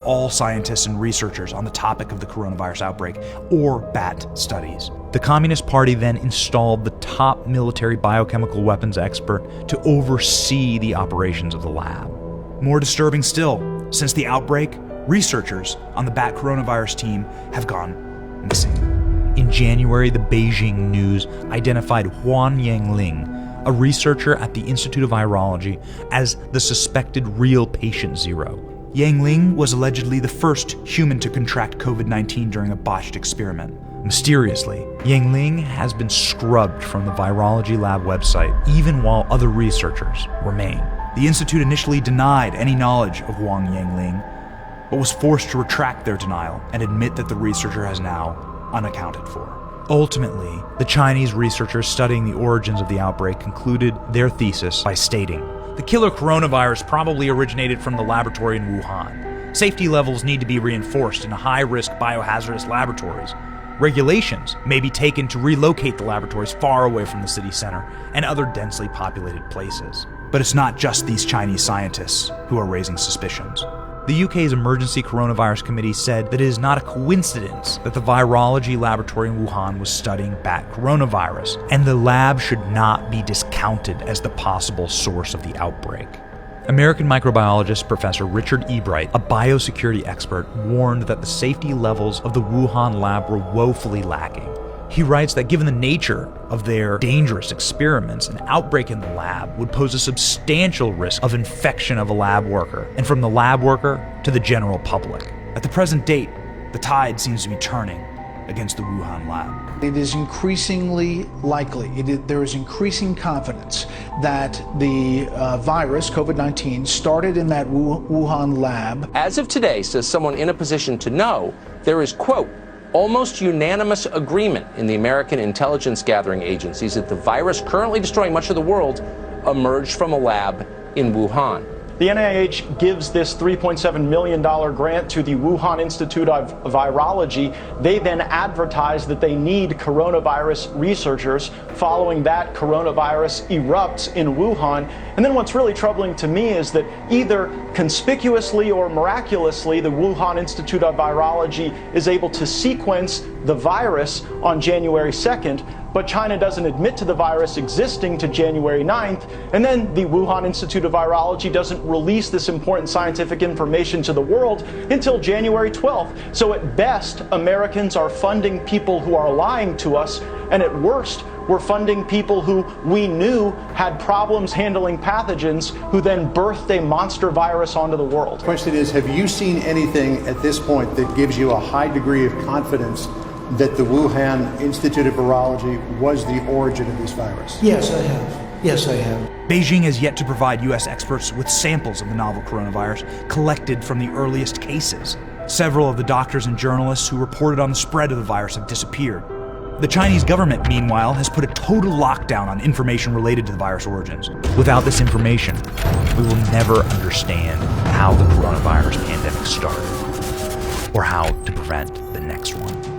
all scientists and researchers on the topic of the coronavirus outbreak or bat studies. The Communist Party then installed the top military biochemical weapons expert to oversee the operations of the lab. More disturbing still, since the outbreak, researchers on the bat coronavirus team have gone missing. In January, the Beijing News identified Huan Yangling, a researcher at the Institute of Virology, as the suspected real patient zero. Yangling was allegedly the first human to contract COVID-19 during a botched experiment. Mysteriously, Yangling has been scrubbed from the virology lab website, even while other researchers remain. The institute initially denied any knowledge of Huang Yangling, but was forced to retract their denial and admit that the researcher has now unaccounted for. Ultimately, the Chinese researchers studying the origins of the outbreak concluded their thesis by stating, "The killer coronavirus probably originated from the laboratory in Wuhan. Safety levels need to be reinforced in high-risk biohazardous laboratories. Regulations may be taken to relocate the laboratories far away from the city center and other densely populated places." But it's not just these Chinese scientists who are raising suspicions. The UK's Emergency Coronavirus Committee said that it is not a coincidence that the virology laboratory in Wuhan was studying bat coronavirus, and the lab should not be discounted as the possible source of the outbreak. American microbiologist Professor Richard Ebright, a biosecurity expert, warned that the safety levels of the Wuhan lab were woefully lacking. He writes that given the nature of their dangerous experiments, an outbreak in the lab would pose a substantial risk of infection of a lab worker, and from the lab worker to the general public. At the present date, the tide seems to be turning against the Wuhan lab. It is increasingly likely, there is increasing confidence that the virus, COVID-19, started in that Wuhan lab. As of today, says someone in a position to know, there is, quote, almost unanimous agreement in the American intelligence gathering agencies that the virus currently destroying much of the world emerged from a lab in Wuhan. The NIH gives this $3.7 million grant to the Wuhan Institute of Virology. They then advertise that they need coronavirus researchers. Following that, coronavirus erupts in Wuhan. And then what's really troubling to me is that either conspicuously or miraculously, the Wuhan Institute of Virology is able to sequence the virus on January 2nd, but China doesn't admit to the virus existing to January 9th, and then the Wuhan Institute of Virology doesn't release this important scientific information to the world until January 12th. So at best, Americans are funding people who are lying to us, and at worst, we're funding people who we knew had problems handling pathogens, who then birthed a monster virus onto the world. The question is, have you seen anything at this point that gives you a high degree of confidence that the Wuhan Institute of Virology was the origin of this virus? Yes, I have. Beijing has yet to provide U.S. experts with samples of the novel coronavirus collected from the earliest cases. Several of the doctors and journalists who reported on the spread of the virus have disappeared. The Chinese government, meanwhile, has put a total lockdown on information related to the virus origins. Without this information, we will never understand how the coronavirus pandemic started, or how to prevent the next one.